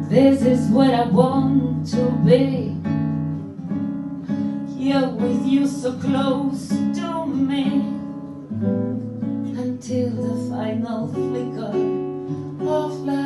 This is where I want to be, here with you so close to me, until the final flicker of light.